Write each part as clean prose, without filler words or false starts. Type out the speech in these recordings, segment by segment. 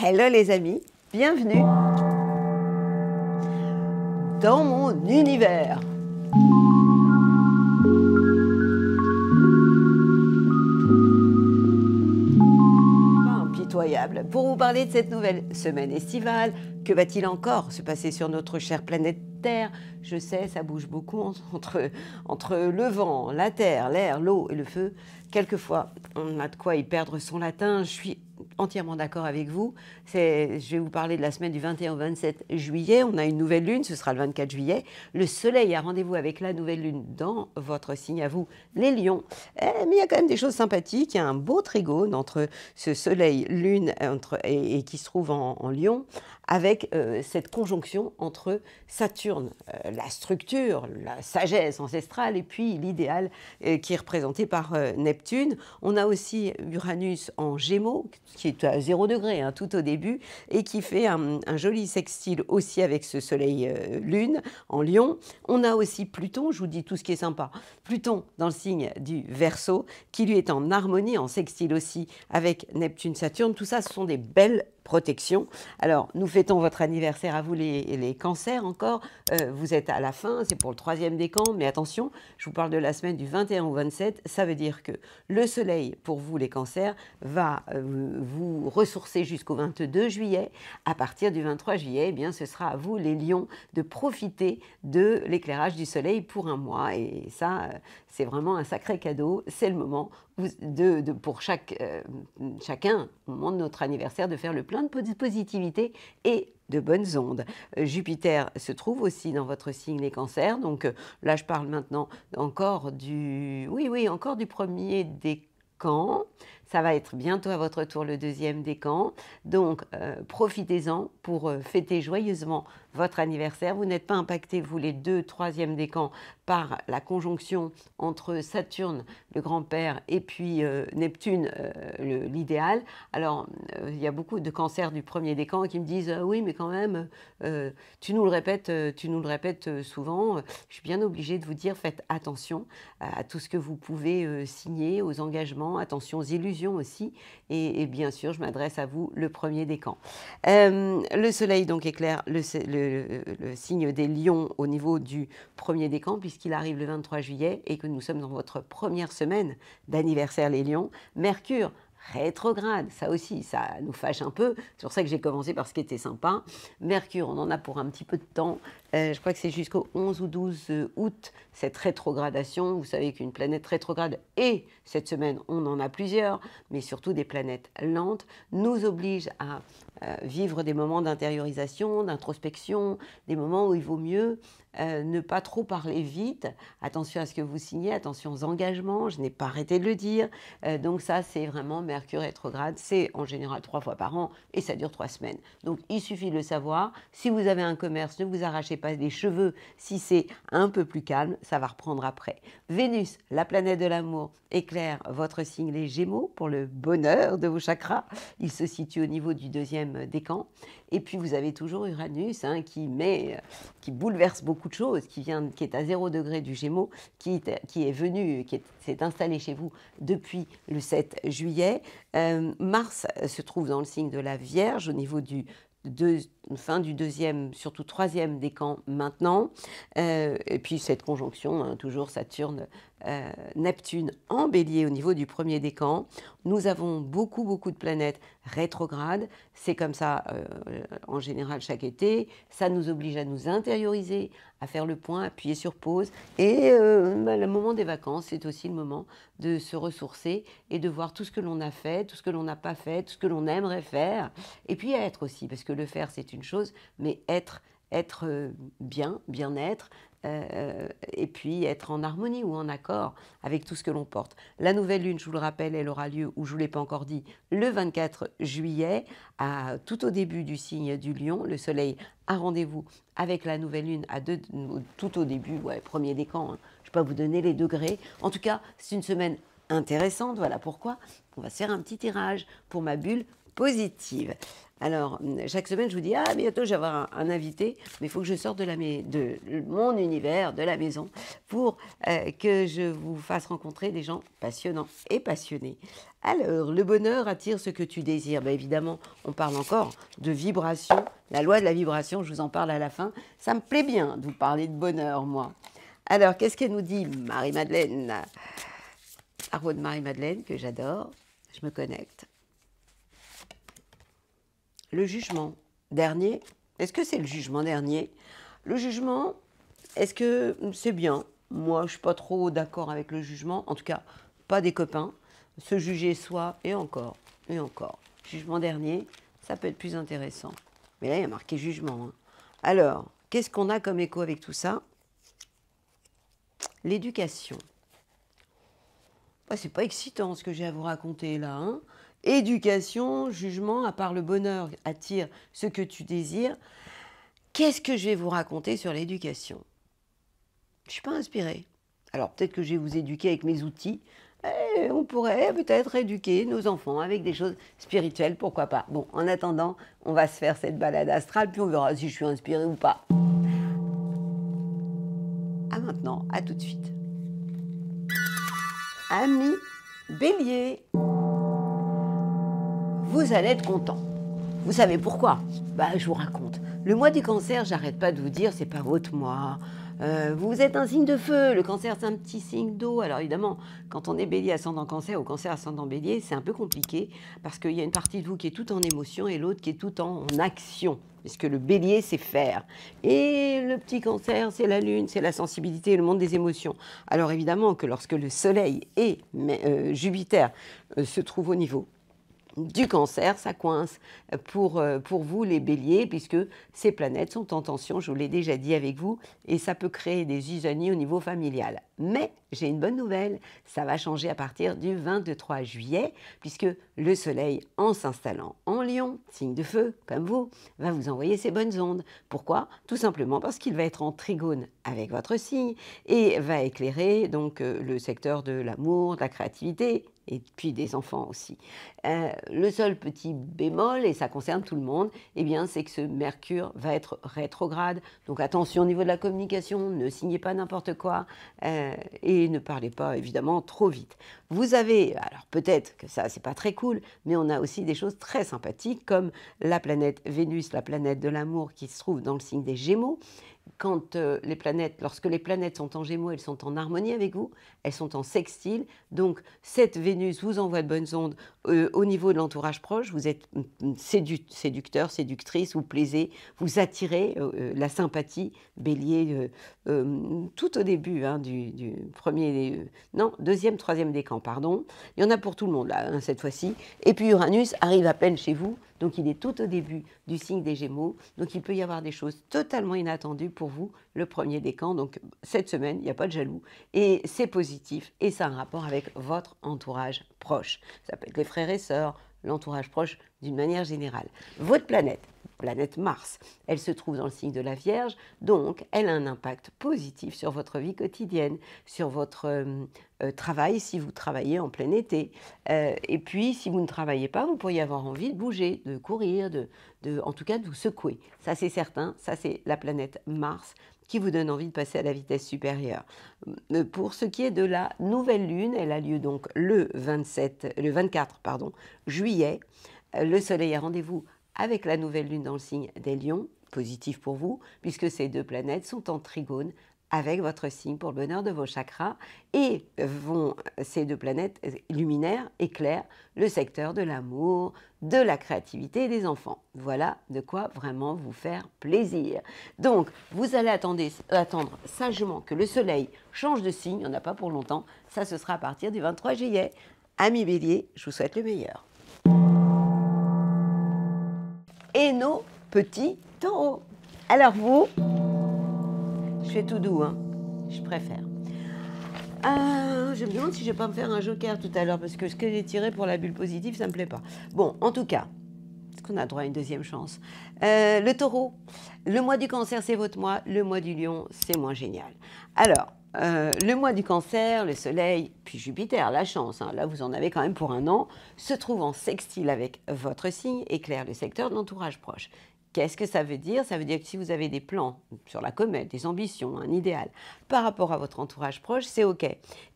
Hello les amis, bienvenue dans mon univers. Impitoyable pour vous parler de cette nouvelle semaine estivale. Que va-t-il encore se passer sur notre chère planète Terre? Je sais, ça bouge beaucoup entre le vent, la terre, l'air, l'eau et le feu. Quelquefois, on a de quoi y perdre son latin. Je suis entièrement d'accord avec vous. Je vais vous parler de la semaine du 21 au 27 juillet. On a une nouvelle lune, ce sera le 24 juillet. Le soleil a rendez-vous avec la nouvelle lune dans votre signe à vous, les lions. Mais il y a quand même des choses sympathiques. Il y a un beau trigone entre ce soleil-lune et qui se trouve en lion, avec cette conjonction entre Saturne, la structure, la sagesse ancestrale, et puis l'idéal qui est représenté par Neptune. On a aussi Uranus en Gémeaux, qui est à 0 degré hein, tout au début, et qui fait un joli sextile aussi avec ce soleil-lune en Lion. On a aussi Pluton, je vous dis tout ce qui est sympa, Pluton dans le signe du Verseau, qui lui est en harmonie, en sextile aussi avec Neptune-Saturne. Tout ça, ce sont des belles protection. Alors, nous fêtons votre anniversaire à vous les cancers encore. Vous êtes à la fin, c'est pour le 3e décan, mais attention, je vous parle de la semaine du 21 au 27. Ça veut dire que le soleil, pour vous les cancers, va vous ressourcer jusqu'au 22 juillet. À partir du 23 juillet, eh bien, ce sera à vous les lions de profiter de l'éclairage du soleil pour un mois. Et ça, c'est vraiment un sacré cadeau. C'est le moment pour chacun, au moment de notre anniversaire, de faire le plein de positivité et de bonnes ondes. Jupiter se trouve aussi dans votre signe les cancers, donc là je parle maintenant encore encore du premier décan. Ça va être bientôt à votre tour le 2e décan, donc profitez-en pour fêter joyeusement votre anniversaire. Vous n'êtes pas impacté, vous les 2, 3e décans, par la conjonction entre Saturne, le grand-père, et puis Neptune, l'idéal. Alors, il y a beaucoup de cancers du 1er décan qui me disent oui, mais quand même, tu nous le répètes souvent. Je suis bien obligée de vous dire, faites attention à tout ce que vous pouvez signer, aux engagements, attention aux illusions aussi. Et bien sûr, je m'adresse à vous, le 1er décan. Le soleil donc éclaire le signe des lions au niveau du 1er décan, puisqu'il arrive le 23 juillet et que nous sommes dans votre première semaine d'anniversaire les lions. Mercure rétrograde, ça aussi, ça nous fâche un peu. C'est pour ça que j'ai commencé par ce qui était sympa. Mercure, on en a pour un petit peu de temps. Je crois que c'est jusqu'au 11 ou 12 août, cette rétrogradation. Vous savez qu'une planète rétrograde, et cette semaine, on en a plusieurs, mais surtout des planètes lentes, nous oblige à vivre des moments d'intériorisation, d'introspection, des moments où il vaut mieux ne pas trop parler vite. Attention à ce que vous signez, attention aux engagements, je n'ai pas arrêté de le dire. Donc ça, c'est vraiment Mercure rétrograde. C'est en général 3 fois par an et ça dure 3 semaines. Donc il suffit de le savoir. Si vous avez un commerce, ne vous arrachez pas les cheveux. Si c'est un peu plus calme, ça va reprendre après. Vénus, la planète de l'amour, éclaire votre signe les Gémeaux pour le bonheur de vos chakras. Il se situe au niveau du 2e décan. Et puis vous avez toujours Uranus hein, qui bouleverse beaucoup de choses, qui est à 0 degré du Gémeaux, qui s'est installé chez vous depuis le 7 juillet. Mars se trouve dans le signe de la Vierge au niveau fin du 2e, surtout 3e décan maintenant. Et puis cette conjonction, hein, toujours Saturne, Neptune en bélier au niveau du 1er décan. Nous avons beaucoup de planètes rétrogrades. C'est comme ça en général chaque été. Ça nous oblige à nous intérioriser, à faire le point, appuyer sur pause. Et le moment des vacances, c'est aussi le moment de se ressourcer et de voir tout ce que l'on a fait, tout ce que l'on n'a pas fait, tout ce que l'on aimerait faire. Et puis être aussi, parce que le faire c'est une chose, mais être bien-être, et puis être en harmonie ou en accord avec tout ce que l'on porte. La nouvelle lune, je vous le rappelle, elle aura lieu, ou je ne vous l'ai pas encore dit, le 24 juillet, tout au début du signe du lion. Le soleil a rendez-vous avec la nouvelle lune tout au début, 1er décan, hein. Je ne vais pas vous donner les degrés. En tout cas, c'est une semaine intéressante, voilà pourquoi. On va se faire un petit tirage pour ma bulle positive. Alors, chaque semaine, je vous dis, ah, bientôt, je vais avoir un invité, mais il faut que je sorte de mon univers, de la maison, pour que je vous fasse rencontrer des gens passionnants et passionnés. Alors, le bonheur attire ce que tu désires. Bien évidemment, on parle encore de vibration. La loi de la vibration, je vous en parle à la fin. Ça me plaît bien de vous parler de bonheur, moi. Alors, qu'est-ce qu'elle nous dit, Marie-Madeleine? Tarot de Marie-Madeleine, que j'adore. Je me connecte. Le jugement dernier, est-ce que c'est le jugement dernier? Le jugement, est-ce que c'est bien? Moi, je ne suis pas trop d'accord avec le jugement, en tout cas, pas des copains. Se juger soi, et encore, et encore. Jugement dernier, ça peut être plus intéressant. Mais là, il y a marqué jugement. Hein. Alors, qu'est-ce qu'on a comme écho avec tout ça? L'éducation. C'est pas excitant ce que j'ai à vous raconter là. Hein. Éducation, jugement, à part le bonheur attire ce que tu désires. Qu'est-ce que je vais vous raconter sur l'éducation? Je ne suis pas inspirée. Alors peut-être que je vais vous éduquer avec mes outils. Et on pourrait peut-être éduquer nos enfants avec des choses spirituelles, pourquoi pas. Bon, en attendant, on va se faire cette balade astrale, puis on verra si je suis inspirée ou pas. À maintenant, à tout de suite. Amis Bélier, vous allez être content. Vous savez pourquoi? Je vous raconte. Le mois du cancer, j'arrête pas de vous dire, c'est pas votre mois. Vous êtes un signe de feu. Le cancer, c'est un petit signe d'eau. Alors évidemment, quand on est bélier ascendant cancer ou cancer ascendant bélier, c'est un peu compliqué parce qu'il y a une partie de vous qui est tout en émotion et l'autre qui est tout en action. Puisque le bélier, c'est faire. Et le petit cancer, c'est la lune, c'est la sensibilité, le monde des émotions. Alors évidemment que lorsque le soleil et Jupiter se trouvent au niveau du cancer, ça coince pour vous les béliers, puisque ces planètes sont en tension, je vous l'ai déjà dit avec vous, et ça peut créer des isonies au niveau familial. Mais j'ai une bonne nouvelle, ça va changer à partir du 23 juillet, puisque le soleil, en s'installant en Lion, signe de feu, comme vous, va vous envoyer ses bonnes ondes. Pourquoi? Tout simplement parce qu'il va être en trigone avec votre signe, et va éclairer donc le secteur de l'amour, de la créativité, et puis des enfants aussi. Le seul petit bémol, et ça concerne tout le monde, eh bien, c'est que ce Mercure va être rétrograde. Donc attention au niveau de la communication, ne signez pas n'importe quoi et ne parlez pas évidemment trop vite. Vous avez, alors peut-être que ça c'est pas très cool, mais on a aussi des choses très sympathiques comme la planète Vénus, la planète de l'amour qui se trouve dans le signe des Gémeaux. Quand lorsque les planètes sont en Gémeaux, elles sont en harmonie avec vous, elles sont en sextile. Donc, cette Vénus vous envoie de bonnes ondes au niveau de l'entourage proche. Vous êtes séducteur, séductrice, vous plaisez, vous attirez la sympathie, bélier, tout au début du deuxième, troisième décan, pardon. Il y en a pour tout le monde, là, hein, cette fois-ci. Et puis, Uranus arrive à peine chez vous. Donc, il est tout au début du signe des Gémeaux. Donc, il peut y avoir des choses totalement inattendues pour vous, le premier décan. Donc, cette semaine, il n'y a pas de jaloux. Et c'est positif. Et ça a un rapport avec votre entourage proche. Ça peut être les frères et sœurs, l'entourage proche d'une manière générale. Votre planète Mars, elle se trouve dans le signe de la Vierge. Donc, elle a un impact positif sur votre vie quotidienne, sur votre travail si vous travaillez en plein été. Et puis, si vous ne travaillez pas, vous pourriez avoir envie de bouger, de courir, en tout cas de vous secouer. Ça, c'est certain. Ça, c'est la planète Mars qui vous donne envie de passer à la vitesse supérieure. Pour ce qui est de la nouvelle lune, elle a lieu donc le 24 juillet. Le soleil a rendez-vous avec la nouvelle lune dans le signe des Lions, positif pour vous, puisque ces deux planètes sont en trigone avec votre signe pour le bonheur de vos chakras, et ces deux planètes luminaires éclairent le secteur de l'amour, de la créativité et des enfants. Voilà de quoi vraiment vous faire plaisir. Donc, vous allez attendre sagement que le soleil change de signe, il n'y en a pas pour longtemps, ça ce sera à partir du 23 juillet. Amis Bélier, je vous souhaite le meilleur. Et nos petits taureaux. Alors vous, je fais tout doux, hein, je préfère. Je me demande si je ne vais pas me faire un joker tout à l'heure, parce que ce que j'ai tiré pour la bulle positive, ça ne me plaît pas. Bon, en tout cas, est-ce qu'on a droit à une deuxième chance? Le taureau, le mois du cancer, c'est votre mois, le mois du lion, c'est moins génial. Alors, Le mois du Cancer, le Soleil, puis Jupiter, la chance, hein, là vous en avez quand même pour un an, se trouve en sextile avec votre signe, éclaire le secteur de l'entourage proche. Qu'est-ce que ça veut dire? Ça veut dire que si vous avez des plans sur la comète, des ambitions, un idéal, par rapport à votre entourage proche, c'est OK.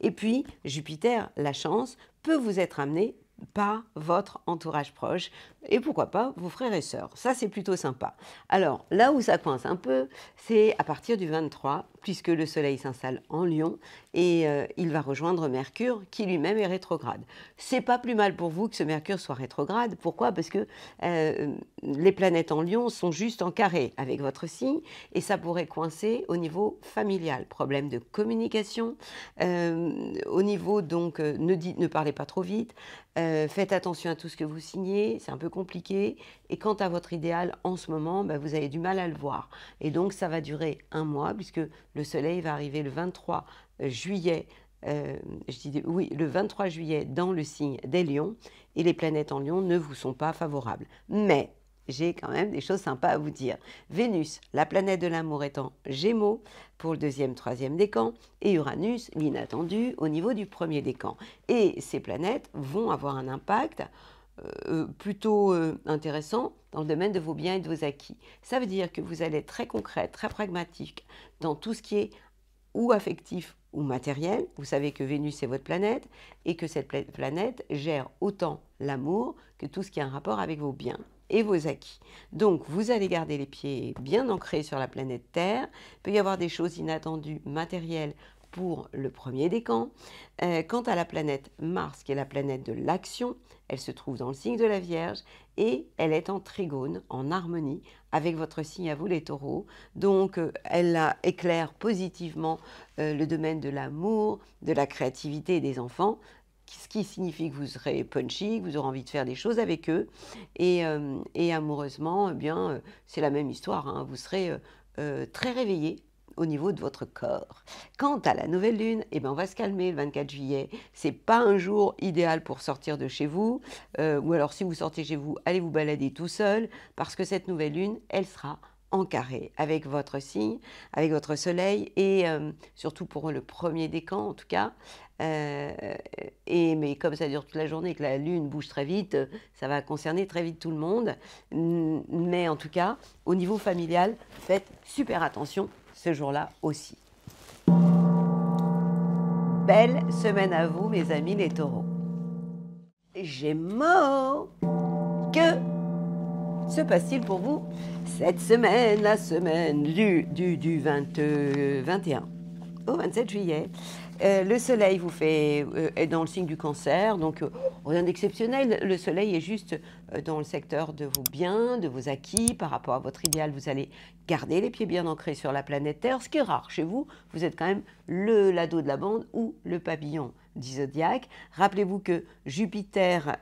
Et puis, Jupiter, la chance, peut vous être amené par votre entourage proche et pourquoi pas vos frères et sœurs. Ça, c'est plutôt sympa. Alors, là où ça coince un peu, c'est à partir du 23, puisque le Soleil s'installe en Lion et il va rejoindre Mercure, qui lui-même est rétrograde. C'est pas plus mal pour vous que ce Mercure soit rétrograde. Pourquoi? Parce que les planètes en Lion sont juste en carré avec votre signe et ça pourrait coincer au niveau familial. Problème de communication, au niveau donc, ne parlez pas trop vite, faites attention à tout ce que vous signez, c'est un peu compliqué. Et quant à votre idéal, en ce moment, vous avez du mal à le voir. Et donc, ça va durer un mois, puisque le Soleil va arriver le 23 juillet, le 23 juillet dans le signe des Lions, et les planètes en Lion ne vous sont pas favorables. Mais j'ai quand même des choses sympas à vous dire. Vénus, la planète de l'amour, est en Gémeaux pour le deuxième, troisième décan, et Uranus, l'inattendu, au niveau du premier décan. Et ces planètes vont avoir un impact plutôt intéressant dans le domaine de vos biens et de vos acquis. Ça veut dire que vous allez être très concret, très pragmatique dans tout ce qui est ou affectif ou matériel. Vous savez que Vénus est votre planète et que cette planète gère autant l'amour que tout ce qui a un rapport avec vos biens et vos acquis. Donc, vous allez garder les pieds bien ancrés sur la planète Terre. Il peut y avoir des choses inattendues matérielles pour le premier décan. Quant à la planète Mars, qui est la planète de l'action, elle se trouve dans le signe de la Vierge et elle est en trigone, en harmonie avec votre signe à vous les taureaux. Donc elle éclaire positivement le domaine de l'amour, de la créativité et des enfants, ce qui signifie que vous serez punchy, que vous aurez envie de faire des choses avec eux. Et amoureusement, c'est la même histoire, hein, vous serez très réveillé au niveau de votre corps. Quant à la nouvelle lune, on va se calmer le 24 juillet. C'est pas un jour idéal pour sortir de chez vous, ou alors si vous sortez chez vous, allez vous balader tout seul, parce que cette nouvelle lune, elle sera en carré avec votre signe, avec votre soleil, et surtout pour le premier décan en tout cas. Mais comme ça dure toute la journée et que la lune bouge très vite, ça va concerner très vite tout le monde. Mais en tout cas, au niveau familial, faites super attention ce jour-là aussi. Belle semaine à vous, mes amis les taureaux. Gémeaux, que se passe-t-il pour vous cette semaine, la semaine du 21 au 27 juillet? Le soleil est dans le signe du cancer, donc rien d'exceptionnel. Le soleil est juste dans le secteur de vos biens, de vos acquis. Par rapport à votre idéal, vous allez garder les pieds bien ancrés sur la planète Terre, ce qui est rare chez vous. Vous êtes quand même l'ado de la bande ou le papillon du zodiaque. Rappelez-vous que Jupiter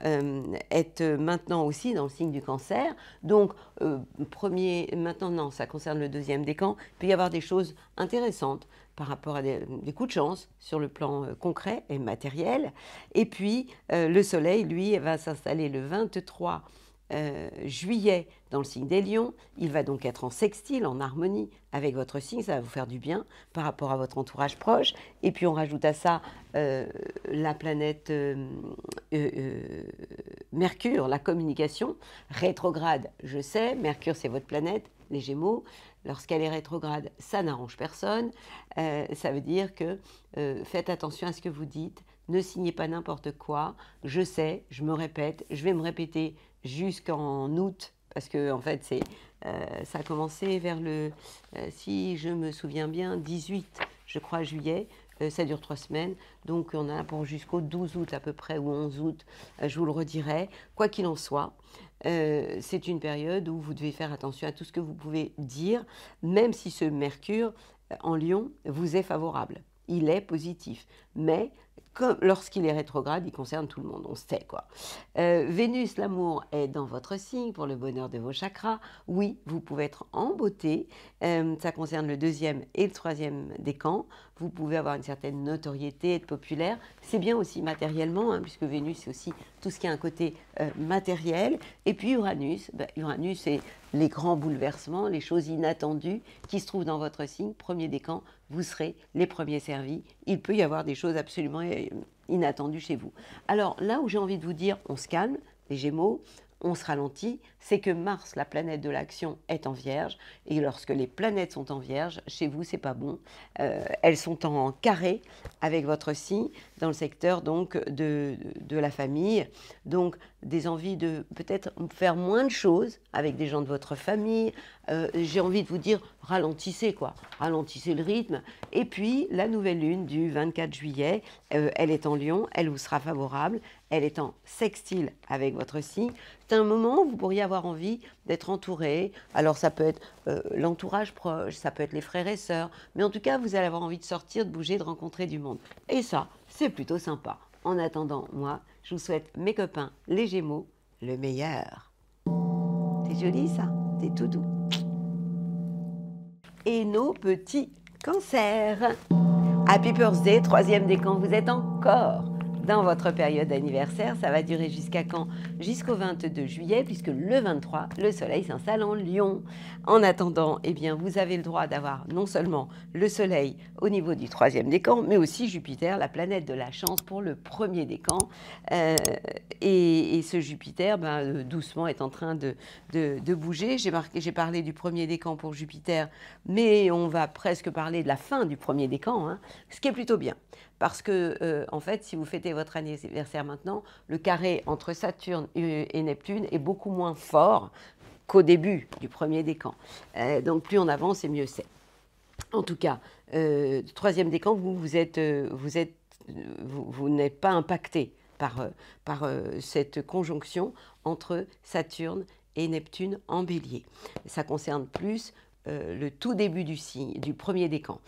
est maintenant aussi dans le signe du cancer. Donc, maintenant, non, ça concerne le deuxième décan. Il peut y avoir des choses intéressantes par rapport à des coups de chance sur le plan concret et matériel. Et puis, le soleil, lui, va s'installer le 23 juillet dans le signe des Lions. Il va donc être en sextile, en harmonie avec votre signe. Ça va vous faire du bien par rapport à votre entourage proche. Et puis, on rajoute à ça la planète Mercure, la communication. Rétrograde, je sais, Mercure, c'est votre planète, les Gémeaux. Lorsqu'elle est rétrograde, ça n'arrange personne. Ça veut dire que faites attention à ce que vous dites. Ne signez pas n'importe quoi. Je sais, je me répète, je vais me répéter jusqu'en août, parce que en fait, ça a commencé vers si je me souviens bien, 18, je crois, juillet. Ça dure 3 semaines, donc on a pour jusqu'au 12 août à peu près, ou 11 août, je vous le redirai. Quoi qu'il en soit, c'est une période où vous devez faire attention à tout ce que vous pouvez dire, même si ce Mercure en Lion vous est favorable. Il est positif, mais lorsqu'il est rétrograde, il concerne tout le monde, on sait quoi. Vénus, l'amour, est dans votre signe pour le bonheur de vos chakras. Oui, vous pouvez être en beauté, ça concerne le deuxième et le troisième décan. vous pouvez avoir une certaine notoriété, être populaire. C'est bien aussi matériellement, hein, puisque Vénus, c'est aussi tout ce qui a un côté matériel. Et puis Uranus, Uranus, c'est les grands bouleversements, les choses inattendues qui se trouvent dans votre signe. Premier décan, vous serez les premiers servis. Il peut y avoir des choses absolument inattendues chez vous. Alors là où j'ai envie de vous dire, on se calme, les Gémeaux, on se ralentit, c'est que Mars, la planète de l'action, est en Vierge. Et lorsque les planètes sont en Vierge, chez vous, c'est pas bon. Elles sont en carré avec votre signe dans le secteur donc de la famille. Donc des envies de peut-être faire moins de choses avec des gens de votre famille. J'ai envie de vous dire, ralentissez quoi, ralentissez le rythme. Et puis la nouvelle lune du 24 juillet, elle est en Lion, elle vous sera favorable. Elle est en sextile avec votre signe. C'est un moment où vous pourriez avoir envie d'être entouré. Alors ça peut être l'entourage proche, ça peut être les frères et sœurs, mais en tout cas vous allez avoir envie de sortir, de bouger, de rencontrer du monde. Et ça, c'est plutôt sympa. En attendant, moi, je vous souhaite, mes copains, les Gémeaux, le meilleur. C'est joli ça, c'est tout doux. Et nos petits cancers. Happy Birthday, 3e décan, vous êtes encore dans votre période d'anniversaire. Ça va durer jusqu'à quand? Jusqu'au 22 juillet, puisque le 23, le soleil s'installe en Lion. En attendant, eh bien, vous avez le droit d'avoir non seulement le soleil au niveau du 3e décan, mais aussi Jupiter, la planète de la chance pour le 1er décan. Et ce Jupiter, doucement, est en train de bouger. J'ai parlé du 1er décan pour Jupiter, mais on va presque parler de la fin du 1er décan, hein, ce qui est plutôt bien. Parce que, en fait, si vous fêtez votre anniversaire maintenant, le carré entre Saturne et Neptune est beaucoup moins fort qu'au début du 1er décan. Donc, plus on avance, et mieux c'est. En tout cas, 3e décan, vous n'êtes pas impacté par cette conjonction entre Saturne et Neptune en Bélier. Ça concerne plus le tout début du 1er décan.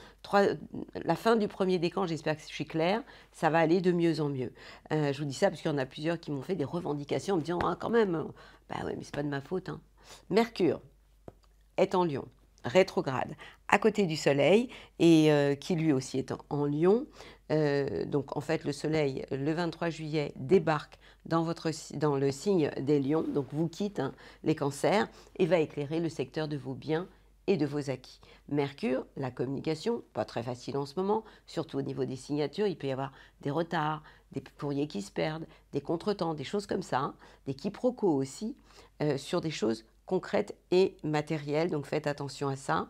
La fin du 1er décan, j'espère que je suis claire, ça va aller de mieux en mieux. Je vous dis ça parce qu'il y en a plusieurs qui m'ont fait des revendications en me disant « Ah, quand même, bah ouais, mais c'est pas de ma faute. Hein. » Mercure est en Lion, rétrograde, à côté du Soleil, et qui lui aussi est en Lion. Donc en fait, le Soleil, le 23 juillet, débarque dans le signe des Lions, donc vous quitte les cancers, et va éclairer le secteur de vos biens et de vos acquis. Mercure, la communication, pas très facile en ce moment, surtout au niveau des signatures, il peut y avoir des retards, des courriers qui se perdent, des contretemps, des choses comme ça, hein, des quiproquos aussi, sur des choses concrètes et matérielles, donc faites attention à ça.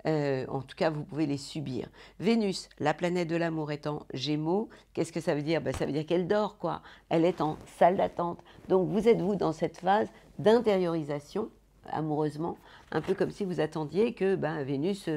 En tout cas, vous pouvez les subir. Vénus, la planète de l'amour, est en Gémeaux. Qu'est-ce que ça veut dire? Ça veut dire qu'elle dort, quoi. Elle est en salle d'attente. Donc, vous êtes, vous, dans cette phase d'intériorisation, amoureusement, un peu comme si vous attendiez que Vénus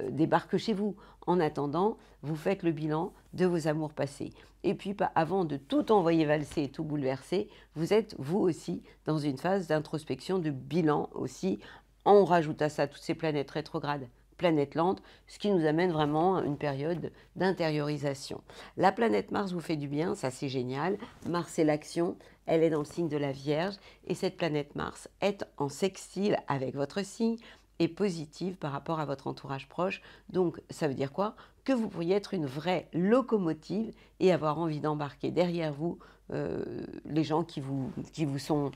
débarque chez vous. En attendant, vous faites le bilan de vos amours passés. Et puis, avant de tout envoyer valser et tout bouleverser, vous êtes, vous aussi, dans une phase d'introspection, de bilan aussi. On rajoute à ça toutes ces planètes rétrogrades, planètes lentes, ce qui nous amène vraiment à une période d'intériorisation. La planète Mars vous fait du bien, ça c'est génial. Mars, c'est l'action. Elle est dans le signe de la Vierge, et cette planète Mars est en sextile avec votre signe et positive par rapport à votre entourage proche. Donc, ça veut dire quoi? Que vous pourriez être une vraie locomotive et avoir envie d'embarquer derrière vous les gens qui vous sont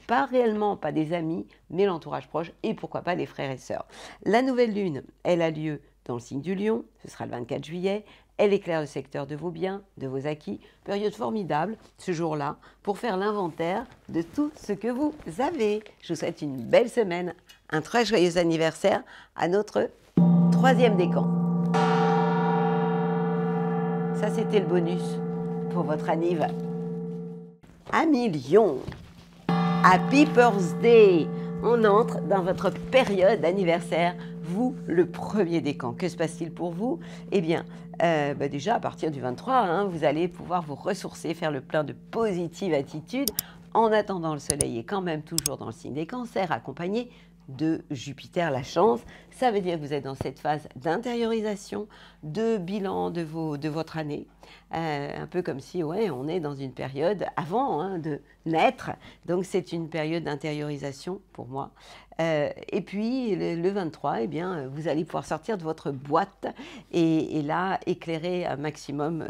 pas réellement, pas des amis, mais l'entourage proche, et pourquoi pas des frères et sœurs. La nouvelle lune, elle a lieu dans le signe du Lion, ce sera le 24 juillet. Elle éclaire le secteur de vos biens, de vos acquis. Période formidable, ce jour-là, pour faire l'inventaire de tout ce que vous avez. Je vous souhaite une belle semaine, un très joyeux anniversaire à notre 3e décan. Ça, c'était le bonus pour votre anniv. Amis Lion, Happy Birthday! On entre dans votre période d'anniversaire, vous, le 1er décan. Que se passe-t-il pour vous? Eh bien, déjà, à partir du 23, vous allez pouvoir vous ressourcer, faire le plein de positive attitude. En attendant, le soleil est quand même toujours dans le signe des cancers, accompagné de Jupiter, la chance. Ça veut dire que vous êtes dans cette phase d'intériorisation, de bilan de votre année. Un peu comme si, on est dans une période avant naître. Donc c'est une période d'intériorisation pour moi. Et puis le 23, eh bien, vous allez pouvoir sortir de votre boîte et là éclairer un maximum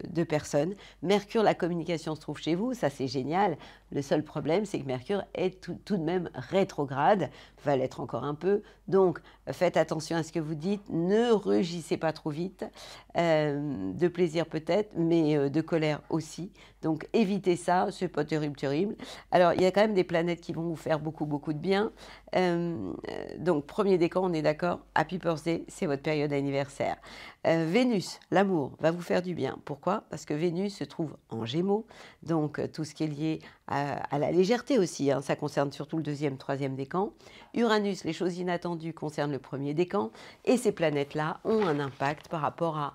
de personnes. Mercure, la communication se trouve chez vous, ça c'est génial. Le seul problème, c'est que Mercure est tout de même rétrograde, va l'être encore un peu. Donc faites attention à ce que vous dites, ne rugissez pas trop vite, de plaisir peut-être, mais de colère aussi. Donc évitez ça, c'est pas terrible, terrible. Alors il y a quand même des planètes qui vont vous faire beaucoup, beaucoup de bien. Donc premier décan, on est d'accord, Happy Birthday, c'est votre période anniversaire. Vénus, l'amour, va vous faire du bien. Pourquoi? Parce que Vénus se trouve en Gémeaux, donc tout ce qui est lié à la légèreté aussi, hein, ça concerne surtout le deuxième, troisième décan. Uranus, les choses inattendues concernent le premier décan, et ces planètes-là ont un impact par rapport à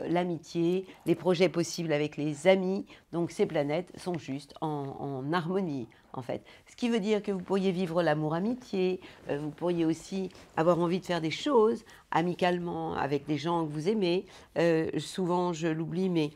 l'amitié, les projets possibles avec les amis. Donc ces planètes sont juste en harmonie, en fait. Ce qui veut dire que vous pourriez vivre l'amour-amitié, vous pourriez aussi avoir envie de faire des choses amicalement avec des gens que vous aimez. Souvent, je l'oublie, mais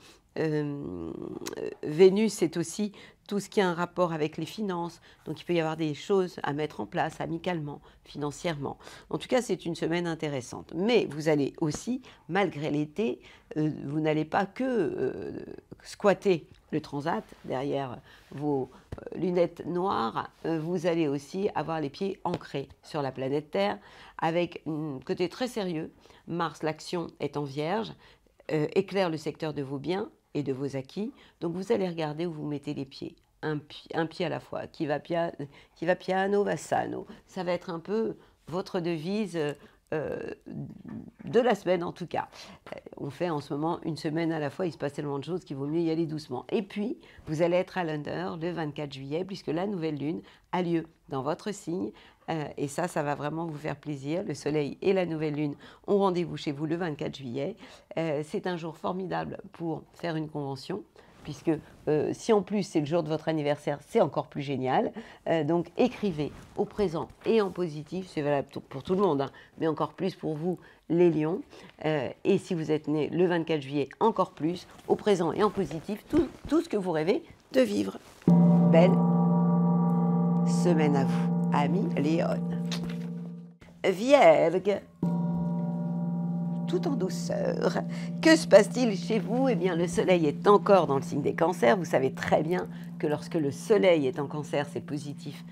Vénus, c'est aussi tout ce qui a un rapport avec les finances. Donc, il peut y avoir des choses à mettre en place amicalement, financièrement. En tout cas, c'est une semaine intéressante. Mais vous allez aussi, malgré l'été, vous n'allez pas que squatter le transat derrière vos lunettes noires. Vous allez aussi avoir les pieds ancrés sur la planète Terre avec un côté très sérieux. Mars, l'action est en Vierge, éclaire le secteur de vos biens et de vos acquis. Donc vous allez regarder où vous mettez les pieds, un pied à la fois. Qui va piano, va sano. Ça va être un peu votre devise de la semaine en tout cas. On fait en ce moment une semaine à la fois, il se passe tellement de choses qu'il vaut mieux y aller doucement. Et puis, vous allez être à l'Under le 24 juillet, puisque la nouvelle lune a lieu dans votre signe. Et ça va vraiment vous faire plaisir. Le soleil et la nouvelle lune ont rendez-vous chez vous le 24 juillet. C'est un jour formidable pour faire une convention, puisque si en plus c'est le jour de votre anniversaire, c'est encore plus génial. Donc écrivez au présent et en positif, c'est valable pour tout le monde, hein, mais encore plus pour vous les lions. Et si vous êtes né le 24 juillet, encore plus, au présent et en positif, tout ce que vous rêvez de vivre. Belle semaine à vous, amis Léon. Vierge, tout en douceur. Que se passe-t-il chez vous? Eh bien, le soleil est encore dans le signe des cancers. Vous savez très bien que lorsque le soleil est en cancer, c'est positif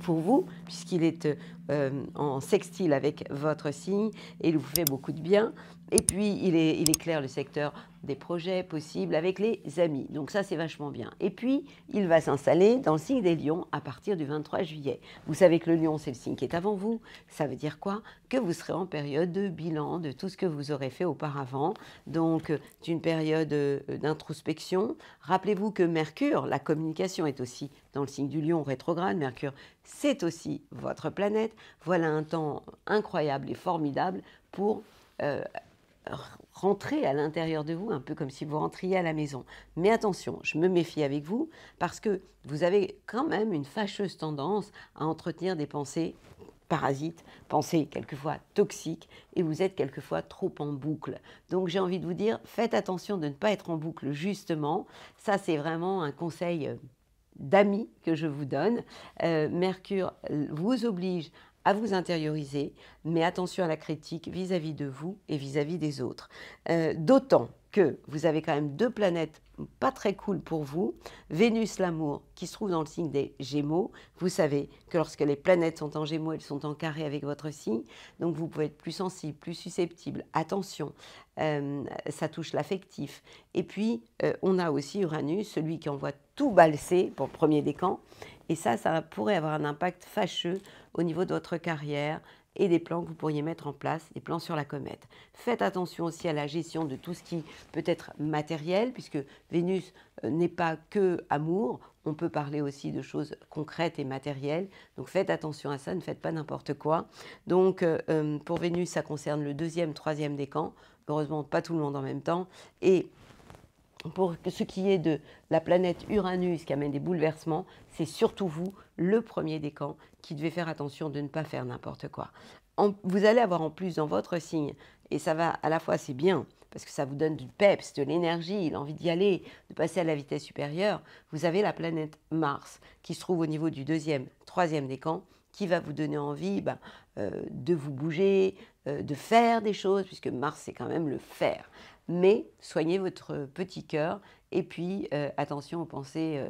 pour vous, puisqu'il est en sextile avec votre signe et il vous fait beaucoup de bien. Et puis, il éclaire le secteur des projets possibles avec les amis. Donc ça, c'est vachement bien. Et puis, il va s'installer dans le signe des lions à partir du 23 juillet. Vous savez que le lion, c'est le signe qui est avant vous. Ça veut dire quoi? Que vous serez en période de bilan de tout ce que vous aurez fait auparavant. Donc, c'est une période d'introspection. Rappelez-vous que Mercure, la communication, est aussi dans le signe du lion rétrograde. Mercure, c'est aussi votre planète. Voilà un temps incroyable et formidable pour rentrer à l'intérieur de vous, un peu comme si vous rentriez à la maison. Mais attention, je me méfie avec vous, parce que vous avez quand même une fâcheuse tendance à entretenir des pensées parasites, pensées quelquefois toxiques, et vous êtes quelquefois trop en boucle. Donc j'ai envie de vous dire, faites attention de ne pas être en boucle, justement. Ça, c'est vraiment un conseil d'amis que je vous donne. Mercure vous oblige à vous intérioriser, mais attention à la critique vis-à-vis de vous et vis-à-vis des autres. D'autant que vous avez quand même deux planètes pas très cool pour vous. Vénus, l'amour, qui se trouve dans le signe des Gémeaux. Vous savez que lorsque les planètes sont en Gémeaux, elles sont en carré avec votre signe. Donc vous pouvez être plus sensible, plus susceptible. Attention, ça touche l'affectif. Et puis, on a aussi Uranus, celui qui envoie tout balser pour le premier décan. Et ça pourrait avoir un impact fâcheux au niveau de votre carrière et des plans que vous pourriez mettre en place, des plans sur la comète. Faites attention aussi à la gestion de tout ce qui peut être matériel, puisque Vénus n'est pas que amour, on peut parler aussi de choses concrètes et matérielles. Donc faites attention à ça, ne faites pas n'importe quoi. Donc pour Vénus, ça concerne le deuxième, troisième décan. Heureusement, pas tout le monde en même temps. Et pour ce qui est de la planète Uranus qui amène des bouleversements, c'est surtout vous, le premier décan, qui devez faire attention de ne pas faire n'importe quoi. Vous allez avoir en plus dans votre signe, et ça va à la fois, c'est bien, parce que ça vous donne du peps, de l'énergie, l'envie d'y aller, de passer à la vitesse supérieure, vous avez la planète Mars qui se trouve au niveau du deuxième, troisième décan, qui va vous donner envie de vous bouger, de faire des choses, puisque Mars, c'est quand même le faire. Mais soignez votre petit cœur et puis attention aux pensées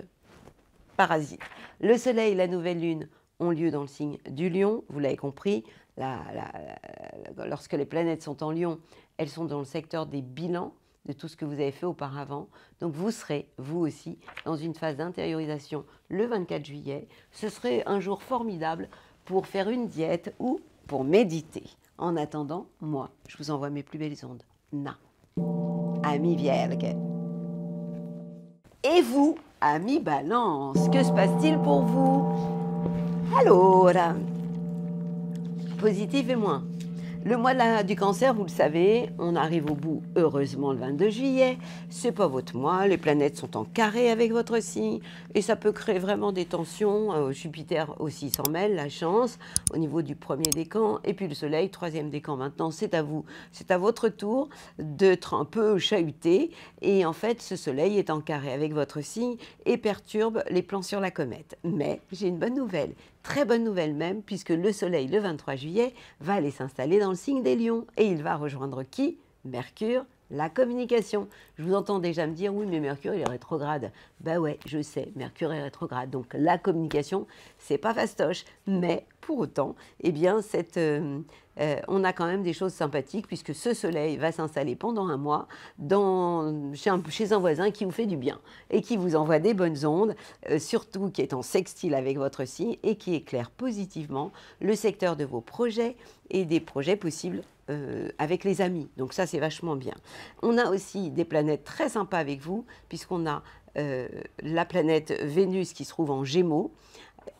parasites. Le Soleil et la nouvelle Lune ont lieu dans le signe du Lion, vous l'avez compris. Lorsque les planètes sont en Lion, elles sont dans le secteur des bilans, de tout ce que vous avez fait auparavant. Donc vous serez, vous aussi, dans une phase d'intériorisation le 24 juillet. Ce serait un jour formidable pour faire une diète ou pour méditer. En attendant, moi, je vous envoie mes plus belles ondes. Na. Ami Vierge. Et vous, ami Balance, que se passe-t-il pour vous? Alors, positif et moins. Le mois du Cancer, vous le savez, on arrive au bout, heureusement, le 22 juillet. C'est pas votre mois, les planètes sont en carré avec votre signe et ça peut créer vraiment des tensions. Jupiter aussi s'en mêle, la chance, au niveau du premier décan. Et puis le Soleil, troisième décan maintenant, c'est à vous. C'est à votre tour d'être un peu chahuté. Et en fait, ce Soleil est en carré avec votre signe et perturbe les plans sur la comète. Mais j'ai une bonne nouvelle. Très bonne nouvelle même, puisque le Soleil, le 23 juillet, va aller s'installer dans le signe des Lions. Et il va rejoindre qui? Mercure, la communication. Je vous entends déjà me dire, oui, mais Mercure, il est rétrograde. Ben ouais, je sais, Mercure est rétrograde. Donc la communication, c'est pas fastoche. Mais pour autant, eh bien, on a quand même des choses sympathiques, puisque ce Soleil va s'installer pendant un mois chez un voisin qui vous fait du bien et qui vous envoie des bonnes ondes, surtout qui est en sextile avec votre signe et qui éclaire positivement le secteur de vos projets et des projets possibles avec les amis. Donc ça, c'est vachement bien. On a aussi des planètes très sympas avec vous, puisqu'on a la planète Vénus qui se trouve en Gémeaux,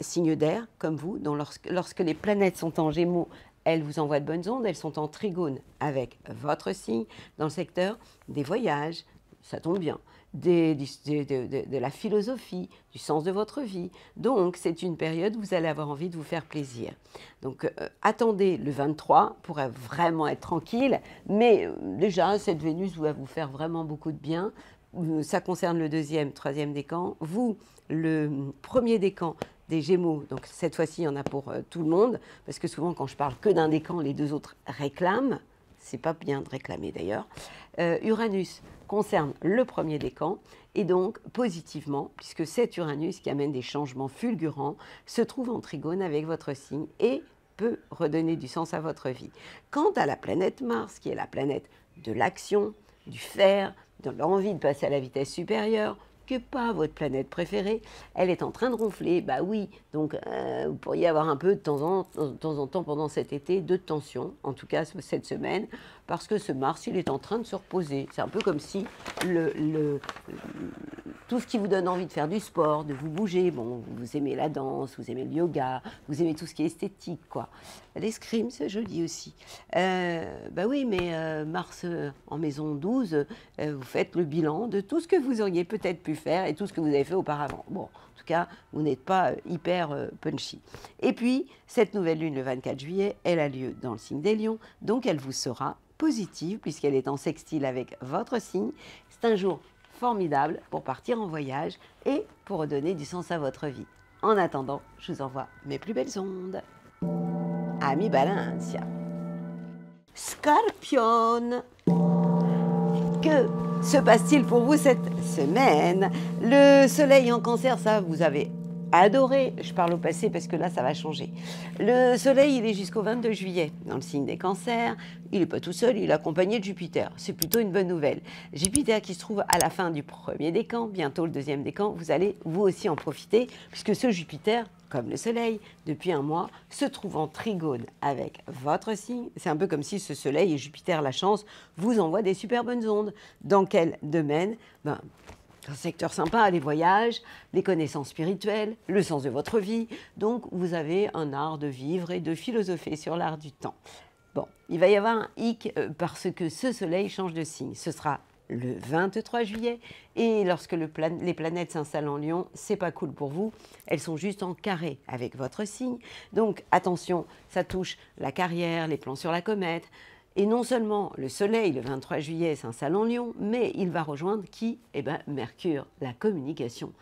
signe d'air, comme vous. Donc lorsque les planètes sont en Gémeaux, elles vous envoient de bonnes ondes, elles sont en trigone avec votre signe, dans le secteur des voyages, ça tombe bien, de la philosophie, du sens de votre vie. Donc, c'est une période où vous allez avoir envie de vous faire plaisir. Donc, attendez le 23 pour vraiment être tranquille, mais déjà, cette Vénus va vous faire vraiment beaucoup de bien. Ça concerne le deuxième, troisième décan. Vous, le premier décan des Gémeaux, donc cette fois-ci, il y en a pour tout le monde, parce que souvent, quand je parle que d'un décan, les deux autres réclament. C'est pas bien de réclamer d'ailleurs. Uranus concerne le premier décan, et donc positivement, puisque c'est Uranus qui amène des changements fulgurants, se trouve en trigone avec votre signe et peut redonner du sens à votre vie. Quant à la planète Mars, qui est la planète de l'action, du faire, de l'envie de passer à la vitesse supérieure, que pas votre planète préférée, elle est en train de ronfler, bah oui, donc vous pourriez avoir un peu de temps en temps pendant cet été de tension, en tout cas cette semaine, parce que ce Mars, il est en train de se reposer. C'est un peu comme si tout ce qui vous donne envie de faire du sport, de vous bouger, bon, vous aimez la danse, vous aimez le yoga, vous aimez tout ce qui est esthétique, quoi. L'escrime, c'est joli aussi. Bah oui, mais Mars en maison 12, vous faites le bilan de tout ce que vous auriez peut-être pu faire et tout ce que vous avez fait auparavant. Bon, en tout cas, vous n'êtes pas hyper punchy. Et puis, cette nouvelle lune, le 24 juillet, elle a lieu dans le signe des Lions, donc elle vous sera positive puisqu'elle est en sextile avec votre signe. C'est un jour formidable pour partir en voyage et pour redonner du sens à votre vie. En attendant, je vous envoie mes plus belles ondes. Ami Balance. Scorpion. Que se passe-t-il pour vous cette semaine? Le Soleil en Cancer, ça, vous avez adoré. Je parle au passé parce que là, ça va changer. Le Soleil, il est jusqu'au 22 juillet dans le signe des Cancers. Il n'est pas tout seul, il est accompagné de Jupiter. C'est plutôt une bonne nouvelle. Jupiter qui se trouve à la fin du premier décan, bientôt le deuxième décan, vous allez vous aussi en profiter, puisque ce Jupiter, comme le Soleil, depuis un mois, se trouve en trigone avec votre signe. C'est un peu comme si ce Soleil et Jupiter, la chance, vous envoient des super bonnes ondes. Dans quel domaine? Un secteur sympa, les voyages, les connaissances spirituelles, le sens de votre vie. Donc, vous avez un art de vivre et de philosopher sur l'art du temps. Bon, il va y avoir un hic parce que ce Soleil change de signe. Ce sera le 23 juillet et lorsque les planètes s'installent en Lion, c'est pas cool pour vous. Elles sont juste en carré avec votre signe. Donc, attention, ça touche la carrière, les plans sur la comète. Et non seulement le Soleil, le 23 juillet, s'installe en Lion, mais il va rejoindre qui? Eh bien, Mercure, la communication.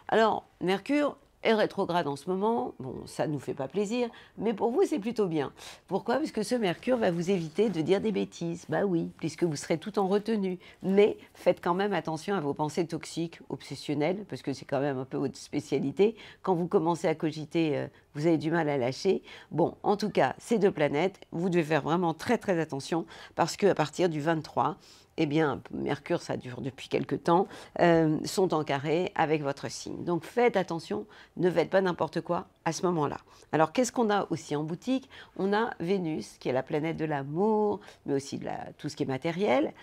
Alors, Mercure est rétrograde en ce moment, bon, ça ne nous fait pas plaisir, mais pour vous, c'est plutôt bien. Pourquoi? Parce que ce Mercure va vous éviter de dire des bêtises. Bah oui, puisque vous serez tout en retenue. Mais faites quand même attention à vos pensées toxiques, obsessionnelles, parce que c'est quand même un peu votre spécialité. Quand vous commencez à cogiter, vous avez du mal à lâcher. Bon, en tout cas, ces deux planètes, vous devez faire vraiment très très attention, parce qu'à partir du 23, eh bien, Mercure, ça dure depuis quelque temps, sont en carré avec votre signe. Donc faites attention, ne faites pas n'importe quoi à ce moment-là. Alors qu'est-ce qu'on a aussi en boutique? On a Vénus, qui est la planète de l'amour, mais aussi de tout ce qui est matériel,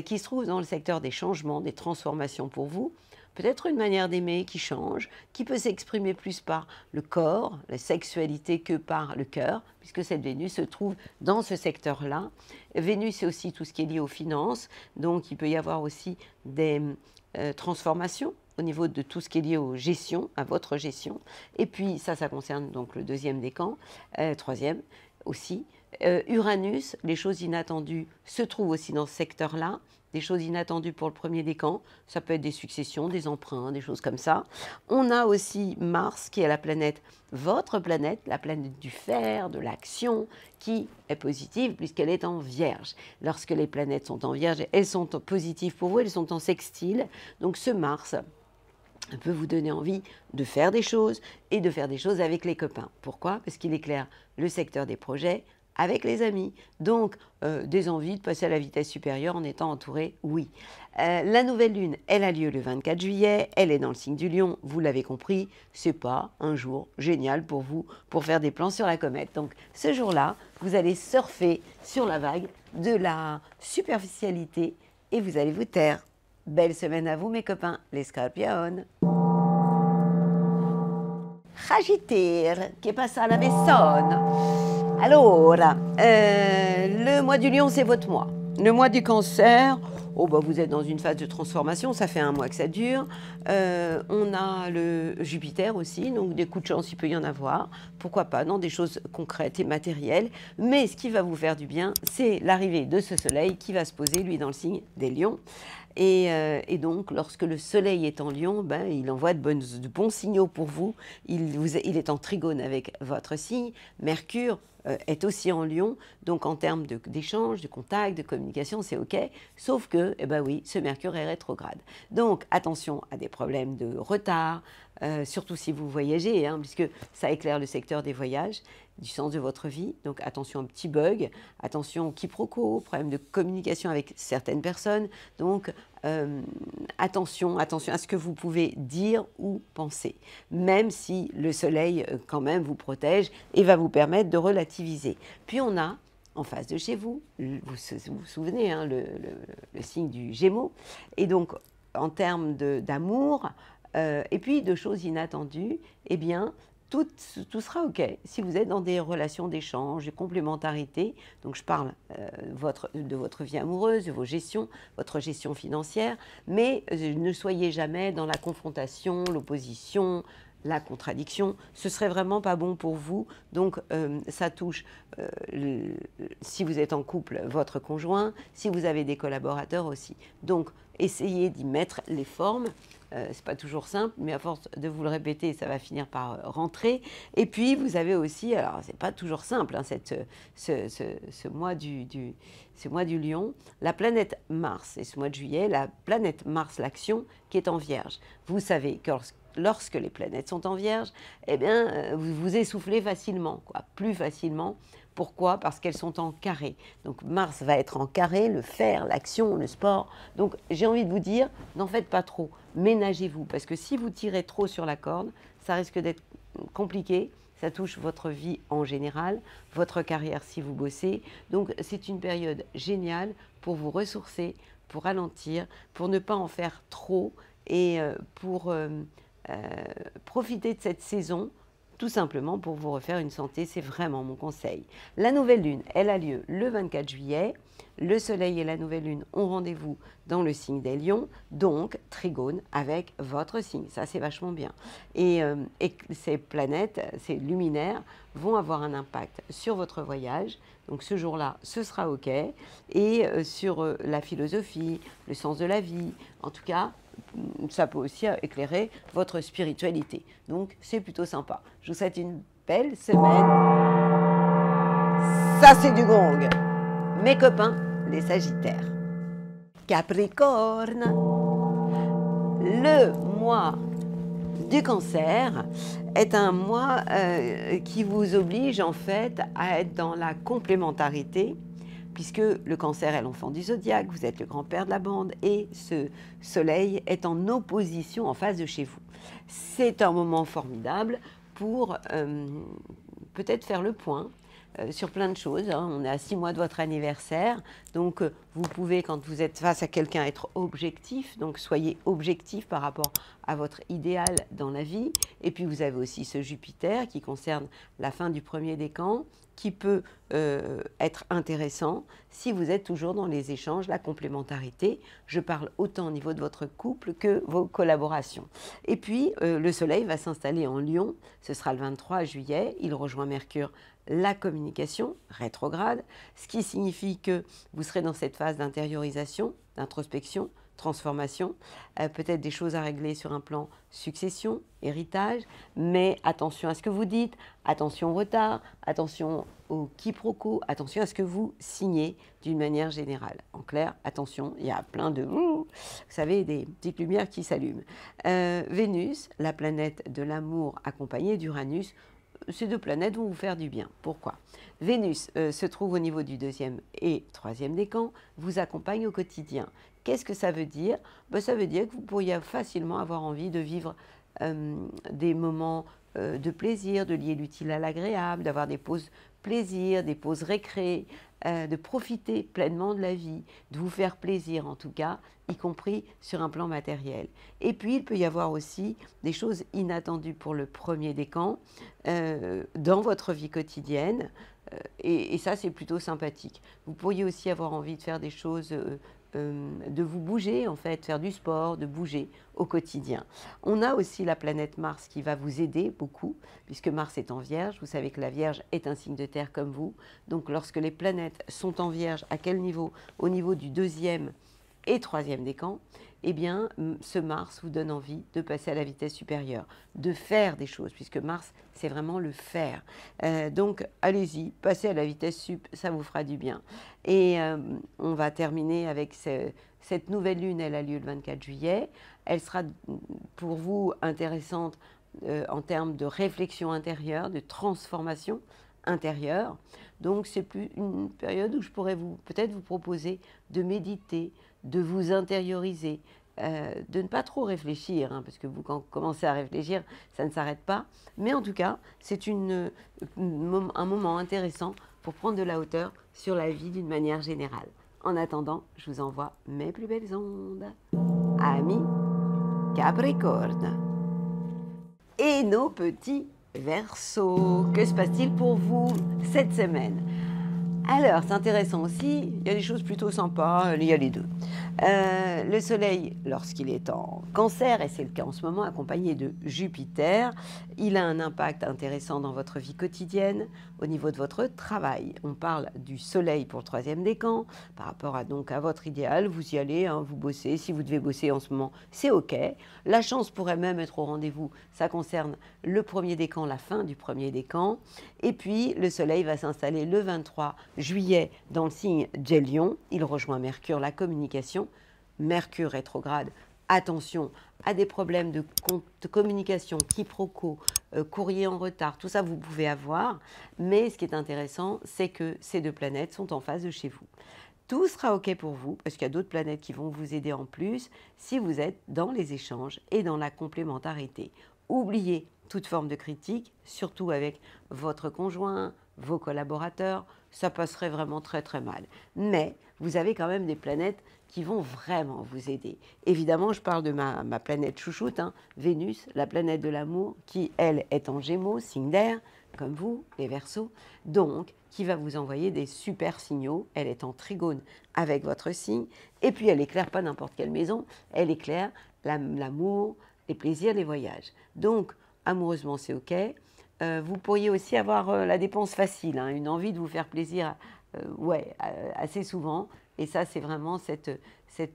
qui se trouve dans le secteur des changements, des transformations pour vous. Peut-être une manière d'aimer qui change, qui peut s'exprimer plus par le corps, la sexualité, que par le cœur, puisque cette Vénus se trouve dans ce secteur-là. Vénus, c'est aussi tout ce qui est lié aux finances, donc il peut y avoir aussi des transformations au niveau de tout ce qui est lié aux gestions, à votre gestion. Et puis ça concerne donc le deuxième décan, troisième aussi. Uranus, les choses inattendues se trouvent aussi dans ce secteur-là. Des choses inattendues pour le premier décan, ça peut être des successions, des emprunts, des choses comme ça. On a aussi Mars, qui est la planète, votre planète, la planète du fer, de l'action, qui est positive puisqu'elle est en Vierge. Lorsque les planètes sont en Vierge, elles sont positives pour vous, elles sont en sextile. Donc ce Mars peut vous donner envie de faire des choses et de faire des choses avec les copains. Pourquoi? Parce qu'il éclaire le secteur des projets, avec les amis. Donc, des envies de passer à la vitesse supérieure en étant entouré, oui. La nouvelle lune, elle a lieu le 24 juillet, elle est dans le signe du Lion, vous l'avez compris, c'est pas un jour génial pour vous, pour faire des plans sur la comète. Donc, ce jour-là, vous allez surfer sur la vague de la superficialité et vous allez vous taire. Belle semaine à vous, mes copains, les Scorpions. Sagittaire, che passa alla Bessone. Alors, le mois du Lion, c'est votre mois. Le mois du Cancer, oh bah vous êtes dans une phase de transformation, ça fait un mois que ça dure. On a le Jupiter aussi, donc des coups de chance, il peut y en avoir. Pourquoi pas, dans des choses concrètes et matérielles. Mais ce qui va vous faire du bien, c'est l'arrivée de ce soleil qui va se poser, lui, dans le signe des Lions. Et donc, lorsque le soleil est en Lion, ben, il envoie de bons signaux pour vous. Il est en trigone avec votre signe. Mercure est aussi en Lion, donc en termes d'échange, de contact, de communication, c'est OK. Sauf que, eh ben oui, ce Mercure est rétrograde. Donc, attention à des problèmes de retard, surtout si vous voyagez, hein, puisque ça éclaire le secteur des voyages, du sens de votre vie. Donc, attention aux petits bugs, attention aux quiproquos, problèmes de communication avec certaines personnes. Donc, attention à ce que vous pouvez dire ou penser, même si le soleil, quand même, vous protège et va vous permettre de relativiser. Puis, on a en face de chez vous, vous vous souvenez, hein, le signe du Gémeaux. Et donc, en termes d'amour, et puis de choses inattendues, eh bien, tout sera OK si vous êtes dans des relations d'échange, de complémentarité. Donc, je parle de votre vie amoureuse, de votre gestion financière, mais ne soyez jamais dans la confrontation, l'opposition, la contradiction. Ce serait vraiment pas bon pour vous. Donc, ça touche, si vous êtes en couple, votre conjoint, si vous avez des collaborateurs aussi. Donc, essayez d'y mettre les formes. C'est pas toujours simple, mais à force de vous le répéter, ça va finir par rentrer. Et puis, vous avez aussi, alors c'est pas toujours simple, hein, ce mois du Lion, la planète Mars, et ce mois de juillet, la planète Mars, l'action, qui est en Vierge. Vous savez que lorsque les planètes sont en Vierge, eh bien, vous vous essoufflez facilement, quoi, plus facilement. Pourquoi? Parce qu'elles sont en carré. Donc Mars va être en carré, le fer, l'action, le sport. Donc j'ai envie de vous dire, n'en faites pas trop. Ménagez-vous, parce que si vous tirez trop sur la corde, ça risque d'être compliqué. Ça touche votre vie en général, votre carrière si vous bossez. Donc c'est une période géniale pour vous ressourcer, pour ralentir, pour ne pas en faire trop et pour profiter de cette saison tout simplement pour vous refaire une santé, c'est vraiment mon conseil. La nouvelle lune, elle a lieu le 24 juillet. Le soleil et la nouvelle lune ont rendez-vous dans le signe des lions, donc trigone avec votre signe. Ça, c'est vachement bien. Et ces planètes, ces luminaires, vont avoir un impact sur votre voyage. Donc ce jour-là, ce sera OK. Et sur la philosophie, le sens de la vie, en tout cas, ça peut aussi éclairer votre spiritualité. Donc c'est plutôt sympa. Je vous souhaite une belle semaine. Ça, c'est du gong. Mes copains, les Sagittaires. Capricorne, le mois du Cancer est un mois qui vous oblige en fait à être dans la complémentarité, puisque le Cancer est l'enfant du zodiaque, vous êtes le grand-père de la bande et ce soleil est en opposition en face de chez vous. C'est un moment formidable pour peut-être faire le point sur plein de choses. On est à 6 mois de votre anniversaire, donc vous pouvez, quand vous êtes face à quelqu'un, être objectif, donc soyez objectif par rapport à votre idéal dans la vie. Et puis vous avez aussi ce Jupiter qui concerne la fin du premier décan, qui peut être intéressant si vous êtes toujours dans les échanges, la complémentarité. Je parle autant au niveau de votre couple que vos collaborations. Et puis, le Soleil va s'installer en Lion, ce sera le 23 juillet, il rejoint Mercure, la communication rétrograde, ce qui signifie que vous serez dans cette phase d'intériorisation, d'introspection, transformation, peut-être des choses à régler sur un plan succession, héritage, mais attention à ce que vous dites, attention au retard, attention au quiproquo, attention à ce que vous signez d'une manière générale. En clair, attention, il y a plein de, vous savez, des petites lumières qui s'allument. Vénus, la planète de l'amour accompagnée d'Uranus, ces deux planètes vont vous faire du bien. Pourquoi? Vénus se trouve au niveau du 2e et 3e décan, vous accompagne au quotidien. Qu'est-ce que ça veut dire? Ça veut dire que vous pourriez facilement avoir envie de vivre des moments de plaisir, de lier l'utile à l'agréable, d'avoir des pauses plaisir, des pauses récré, de profiter pleinement de la vie, de vous faire plaisir en tout cas, y compris sur un plan matériel. Et puis il peut y avoir aussi des choses inattendues pour le premier décan dans votre vie quotidienne, et ça c'est plutôt sympathique. Vous pourriez aussi avoir envie de faire des choses de vous bouger, en fait, faire du sport, de bouger au quotidien. On a aussi la planète Mars qui va vous aider beaucoup, puisque Mars est en Vierge. Vous savez que la Vierge est un signe de terre comme vous. Donc, lorsque les planètes sont en Vierge, à quel niveau? Au niveau du 2e et 3e décan, eh bien, ce Mars vous donne envie de passer à la vitesse supérieure, de faire des choses, puisque Mars, c'est vraiment le faire. Donc, allez-y, passez à la vitesse sup, ça vous fera du bien. Et on va terminer avec cette nouvelle lune, elle a lieu le 24 juillet. Elle sera pour vous intéressante en termes de réflexion intérieure, de transformation intérieure. Donc, c'est plus une période où je pourrais peut-être vous proposer de méditer, de vous intérioriser, de ne pas trop réfléchir, parce que vous, quand vous commencez à réfléchir, ça ne s'arrête pas. Mais en tout cas, c'est un moment intéressant pour prendre de la hauteur sur la vie d'une manière générale. En attendant, je vous envoie mes plus belles ondes. Amis Capricorne. Et nos petits Verseaux, que se passe-t-il pour vous cette semaine? Alors, c'est intéressant aussi, il y a des choses plutôt sympas, il y a les deux. Le Soleil, lorsqu'il est en Cancer, et c'est le cas en ce moment, accompagné de Jupiter, il a un impact intéressant dans votre vie quotidienne, au niveau de votre travail. On parle du Soleil pour le 3e décan, par rapport à votre idéal, vous y allez, vous bossez, si vous devez bosser en ce moment, c'est OK. La chance pourrait même être au rendez-vous, ça concerne le 1er décan, la fin du 1er décan, et puis le Soleil va s'installer le 23 juillet dans le signe des Lions, il rejoint Mercure, la communication. Mercure rétrograde, attention à des problèmes de communication, quiproquos, courrier en retard, tout ça vous pouvez avoir, mais ce qui est intéressant, c'est que ces deux planètes sont en face de chez vous. Tout sera OK pour vous, parce qu'il y a d'autres planètes qui vont vous aider en plus, si vous êtes dans les échanges et dans la complémentarité. Oubliez toute forme de critique, surtout avec votre conjoint, vos collaborateurs, ça passerait vraiment très très mal. Mais vous avez quand même des planètes qui vont vraiment vous aider. Évidemment, je parle de ma planète chouchoute, hein, Vénus, la planète de l'amour, qui, elle, est en Gémeaux, signe d'air, comme vous, les Verseaux, donc qui va vous envoyer des super signaux. Elle est en trigone avec votre signe, et puis elle éclaire pas n'importe quelle maison, elle éclaire l'amour, les plaisirs, les voyages. Donc, amoureusement, c'est OK. Vous pourriez aussi avoir la dépense facile, hein, une envie de vous faire plaisir assez souvent. Et ça, c'est vraiment cette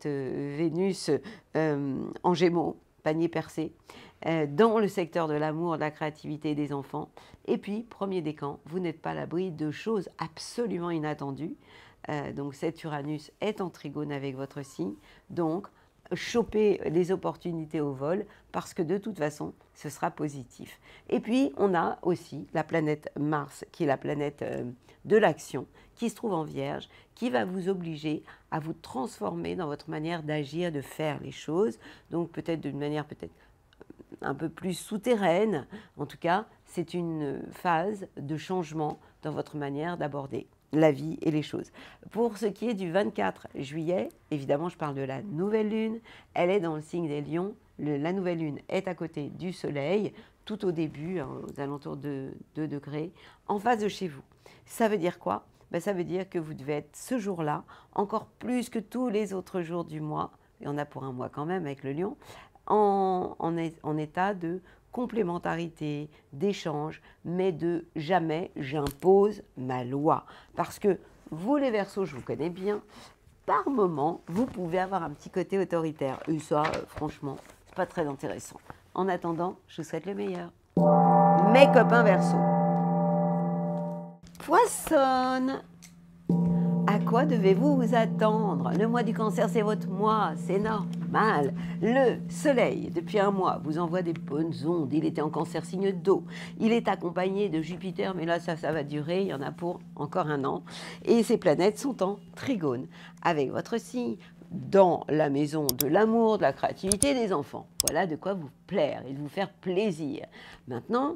Vénus en Gémeaux, panier percé, dans le secteur de l'amour, de la créativité et des enfants. Et puis, premier décan, vous n'êtes pas à l'abri de choses absolument inattendues. Donc, cet Uranus est en trigone avec votre signe. Donc, choper les opportunités au vol parce que de toute façon, ce sera positif. Et puis, on a aussi la planète Mars, qui est la planète de l'action, qui se trouve en Vierge, qui va vous obliger à vous transformer dans votre manière d'agir, de faire les choses. Donc, peut-être d'une manière peut-être un peu plus souterraine. En tout cas, c'est une phase de changement dans votre manière d'aborder la vie et les choses. Pour ce qui est du 24 juillet, évidemment, je parle de la nouvelle lune. Elle est dans le signe des Lions. La nouvelle lune est à côté du soleil, tout au début, hein, aux alentours de 2 degrés, en face de chez vous. Ça veut dire quoi? Ben, ça veut dire que vous devez être ce jour-là, encore plus que tous les autres jours du mois, il y en a pour un mois quand même avec le Lion, en état de complémentarité, d'échange, mais de jamais j'impose ma loi. Parce que vous les Verseaux, je vous connais bien, par moment, vous pouvez avoir un petit côté autoritaire. Et ça, franchement, c'est pas très intéressant. En attendant, je vous souhaite le meilleur. Mes copains Verseaux. Poissonne. À quoi devez-vous vous attendre? Le mois du Cancer, c'est votre mois, c'est normal. Le soleil, depuis un mois, vous envoie des bonnes ondes. Il était en Cancer, signe d'eau. Il est accompagné de Jupiter, mais là, ça va durer. Il y en a pour encore un an. Et ces planètes sont en trigone avec votre signe dans la maison de l'amour, de la créativité des enfants. Voilà de quoi vous plaire et de vous faire plaisir. Maintenant,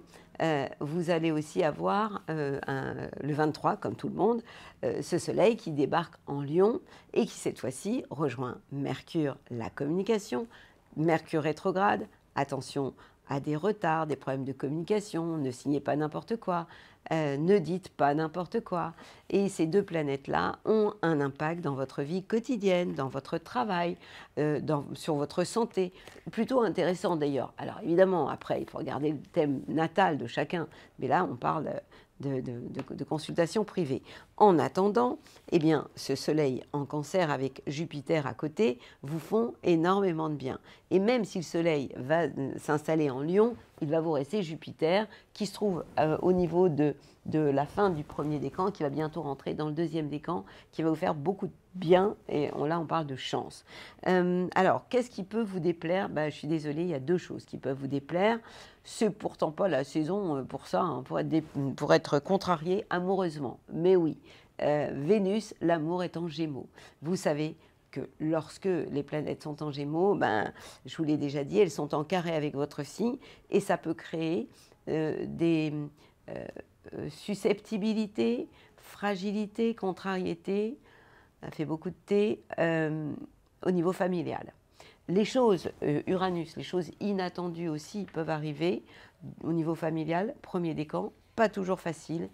vous allez aussi avoir le 23, comme tout le monde, ce soleil qui débarque en Lion et qui cette fois-ci rejoint Mercure, la communication, Mercure rétrograde, attention à des retards, des problèmes de communication, ne signez pas n'importe quoi, ne dites pas n'importe quoi. Et ces deux planètes-là ont un impact dans votre vie quotidienne, dans votre travail, sur votre santé. Plutôt intéressant d'ailleurs. Alors évidemment, après, il faut regarder le thème natal de chacun, mais là, on parle de consultation privée. En attendant, eh bien, ce soleil en Cancer avec Jupiter à côté vous font énormément de bien. Et même si le soleil va s'installer en Lion, il va vous rester Jupiter qui se trouve au niveau de la fin du premier décan, qui va bientôt rentrer dans le deuxième décan, qui va vous faire beaucoup de bien. Et là, on parle de chance. Alors, qu'est-ce qui peut vous déplaire? Je suis désolée, il y a deux choses qui peuvent vous déplaire. C'est pourtant pas la saison pour ça, hein, pour être contrarié amoureusement. Mais oui, Vénus, l'amour est en Gémeaux. Vous savez que lorsque les planètes sont en Gémeaux, je vous l'ai déjà dit, elles sont en carré avec votre signe et ça peut créer des susceptibilités, fragilités, contrariétés, ça fait beaucoup de thé, au niveau familial. Les choses, Uranus, les choses inattendues aussi peuvent arriver au niveau familial, premier décan, pas toujours facile,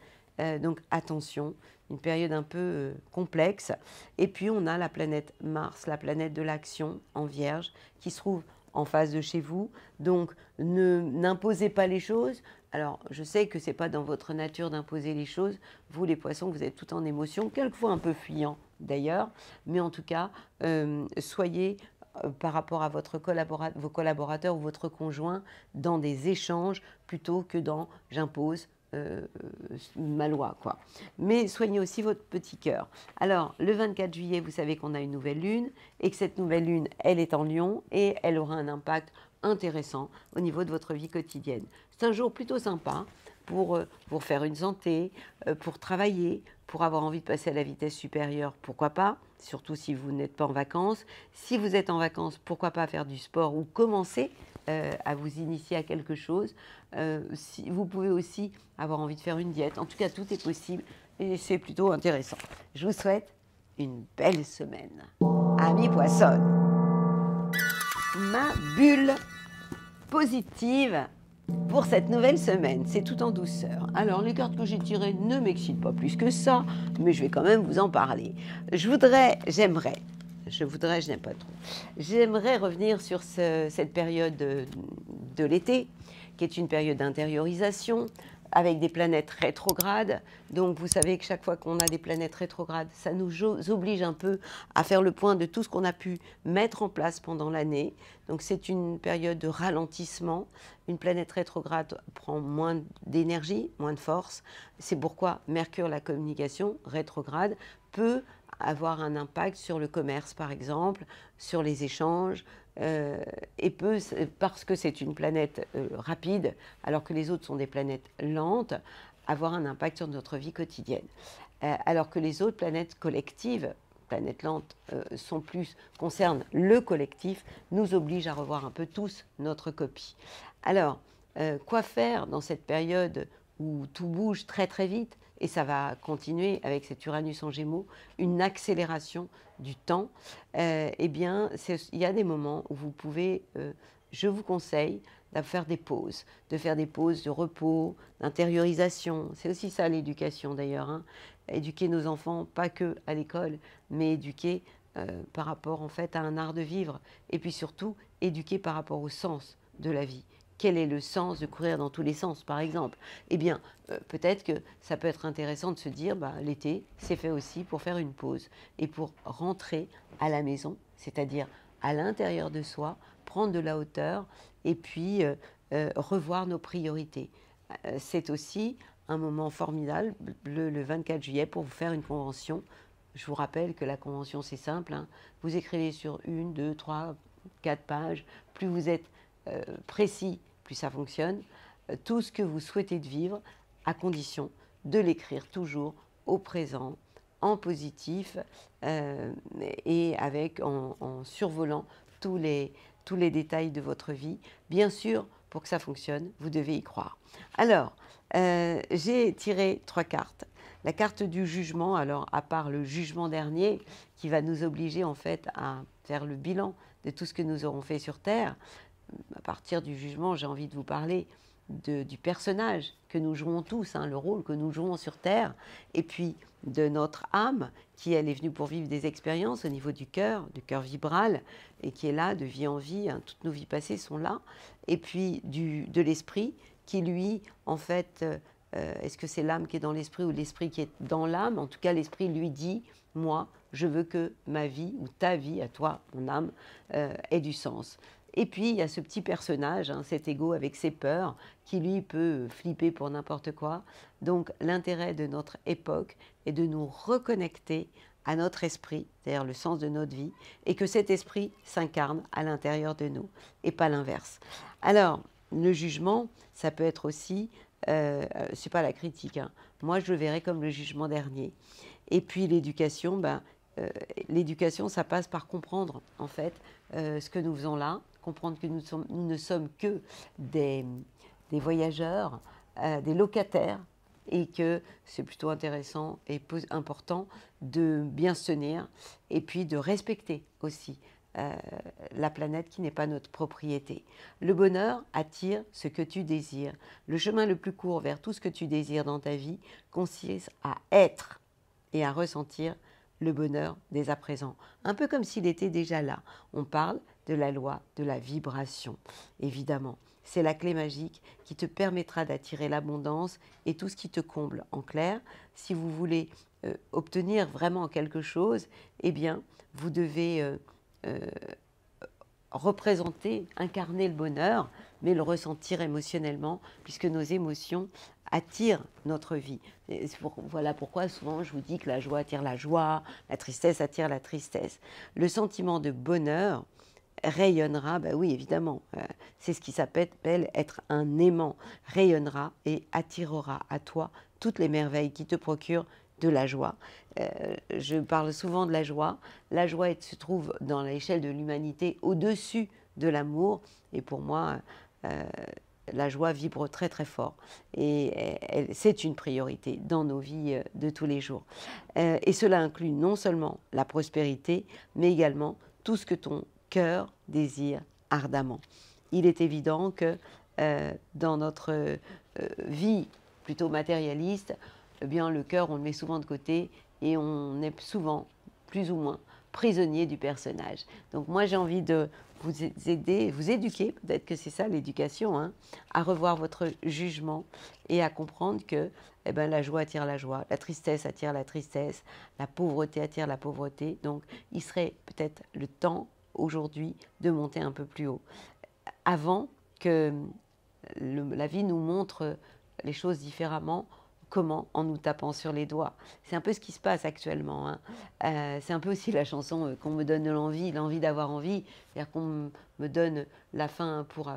donc attention, une période un peu complexe. Et puis on a la planète Mars, la planète de l'action en Vierge, qui se trouve en face de chez vous. Donc n'imposez pas les choses. Alors je sais que ce n'est pas dans votre nature d'imposer les choses. Vous les poissons, vous êtes tout en émotion, quelquefois un peu fuyant d'ailleurs. Mais en tout cas, soyez par rapport à vos collaborateurs ou votre conjoint dans des échanges plutôt que dans j'impose ma loi, quoi. Mais soignez aussi votre petit cœur. Alors, le 24 juillet, vous savez qu'on a une nouvelle lune et que cette nouvelle lune, elle est en Lion et elle aura un impact intéressant au niveau de votre vie quotidienne. C'est un jour plutôt sympa pour vous refaire une santé, pour travailler, pour avoir envie de passer à la vitesse supérieure, pourquoi pas, surtout si vous n'êtes pas en vacances. Si vous êtes en vacances, pourquoi pas faire du sport ou commencer à vous initier à quelque chose. Si, vous pouvez aussi avoir envie de faire une diète. En tout cas, tout est possible et c'est plutôt intéressant. Je vous souhaite une belle semaine. Amis poissons, ma bulle positive pour cette nouvelle semaine, c'est tout en douceur. Alors, les cartes que j'ai tirées ne m'excitent pas plus que ça, mais je vais quand même vous en parler. Je n'aime pas trop. J'aimerais revenir sur cette période de l'été, qui est une période d'intériorisation, avec des planètes rétrogrades. Donc, vous savez que chaque fois qu'on a des planètes rétrogrades, ça nous oblige un peu à faire le point de tout ce qu'on a pu mettre en place pendant l'année. Donc, c'est une période de ralentissement. Une planète rétrograde prend moins d'énergie, moins de force. C'est pourquoi Mercure, la communication, rétrograde, peut avoir un impact sur le commerce, par exemple, sur les échanges, et peut, parce que c'est une planète rapide, alors que les autres sont des planètes lentes, avoir un impact sur notre vie quotidienne. Alors que les autres planètes collectives, planètes lentes, concernent le collectif, nous obligent à revoir un peu tous notre copie. Alors, quoi faire dans cette période où tout bouge très très vite? Et ça va continuer avec cet Uranus en Gémeaux, une accélération du temps. Eh bien, il y a des moments où vous pouvez, je vous conseille de faire des pauses de repos, d'intériorisation. C'est aussi ça l'éducation d'ailleurs, hein. Éduquer nos enfants, pas que à l'école, mais éduquer par rapport en fait à un art de vivre. Et puis surtout, éduquer par rapport au sens de la vie. Quel est le sens de courir dans tous les sens, par exemple? Eh bien, peut-être que ça peut être intéressant de se dire, l'été, c'est fait aussi pour faire une pause et pour rentrer à la maison, c'est-à-dire à l'intérieur de soi, prendre de la hauteur et puis revoir nos priorités. C'est aussi un moment formidable, le 24 juillet, pour vous faire une convention. Je vous rappelle que la convention, c'est simple, hein. Vous écrivez sur 1, 2, 3, 4 pages. Plus vous êtes précis, plus ça fonctionne. Tout ce que vous souhaitez de vivre, à condition de l'écrire toujours au présent, en positif, et en survolant tous les détails de votre vie. Bien sûr, pour que ça fonctionne, vous devez y croire. Alors, j'ai tiré 3 cartes. La carte du jugement, alors à part le jugement dernier, qui va nous obliger en fait à faire le bilan de tout ce que nous aurons fait sur Terre. À partir du jugement, j'ai envie de vous parler du personnage que nous jouons tous, hein, le rôle que nous jouons sur Terre, et puis de notre âme, qui elle est venue pour vivre des expériences au niveau du cœur vibral, et qui est là de vie en vie, hein, toutes nos vies passées sont là, et puis de l'esprit, qui lui, en fait, est-ce que c'est l'âme qui est dans l'esprit ou l'esprit qui est dans l'âme? En tout cas, l'esprit lui dit, moi, je veux que ma vie, ou ta vie, à toi, mon âme, ait du sens. Et puis, il y a ce petit personnage, hein, cet ego avec ses peurs, qui lui peut flipper pour n'importe quoi. Donc, l'intérêt de notre époque est de nous reconnecter à notre esprit, c'est-à-dire le sens de notre vie, et que cet esprit s'incarne à l'intérieur de nous, et pas l'inverse. Alors, le jugement, ça peut être aussi, c'est pas la critique, hein. Moi je le verrais comme le jugement dernier. Et puis l'éducation, l'éducation, ça passe par comprendre en fait ce que nous faisons là, comprendre que nous ne sommes que des voyageurs, des locataires, et que c'est plutôt intéressant et important de bien se tenir et puis de respecter aussi la planète qui n'est pas notre propriété. Le bonheur attire ce que tu désires. Le chemin le plus court vers tout ce que tu désires dans ta vie consiste à être et à ressentir le bonheur dès à présent. Un peu comme s'il était déjà là. On parle de la loi de la vibration, évidemment. C'est la clé magique qui te permettra d'attirer l'abondance et tout ce qui te comble. En clair, si vous voulez obtenir vraiment quelque chose, eh bien, vous devez représenter, incarner le bonheur, mais le ressentir émotionnellement, puisque nos émotions attirent notre vie. Voilà pourquoi souvent je vous dis que la joie attire la joie, la tristesse attire la tristesse. Le sentiment de bonheur rayonnera, oui évidemment, c'est ce qui s'appelle être un aimant, rayonnera et attirera à toi toutes les merveilles qui te procurent de la joie. Je parle souvent de la joie. La joie se trouve dans l'échelle de l'humanité au-dessus de l'amour. Et pour moi, la joie vibre très très fort. Et c'est une priorité dans nos vies de tous les jours. Et cela inclut non seulement la prospérité, mais également tout ce que ton cœur désire ardemment. Il est évident que dans notre vie plutôt matérialiste, eh bien, le cœur, on le met souvent de côté et on est souvent, plus ou moins, prisonnier du personnage. Donc moi, j'ai envie de vous aider, vous éduquer, peut-être que c'est ça l'éducation, hein, à revoir votre jugement et à comprendre que eh ben, la joie attire la joie, la tristesse attire la tristesse, la pauvreté attire la pauvreté. Donc il serait peut-être le temps aujourd'hui de monter un peu plus haut. Avant que la vie nous montre les choses différemment. Comment? En nous tapant sur les doigts. C'est un peu ce qui se passe actuellement, hein. C'est un peu aussi la chanson qu'on me donne l'envie d'avoir envie, c'est-à-dire qu'on me donne la faim pour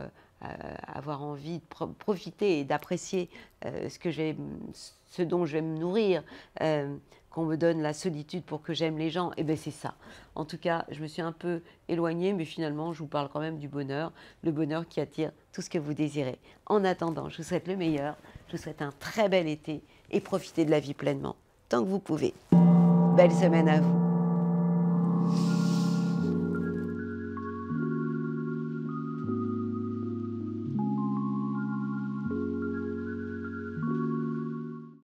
avoir envie de profiter et d'apprécier ce dont je vais me nourrir, qu'on me donne la solitude pour que j'aime les gens. Et bien c'est ça. En tout cas, je me suis un peu éloignée, mais finalement, je vous parle quand même du bonheur, le bonheur qui attire tout ce que vous désirez. En attendant, je vous souhaite le meilleur. Je vous souhaite un très bel été et profitez de la vie pleinement, tant que vous pouvez. Belle semaine à vous.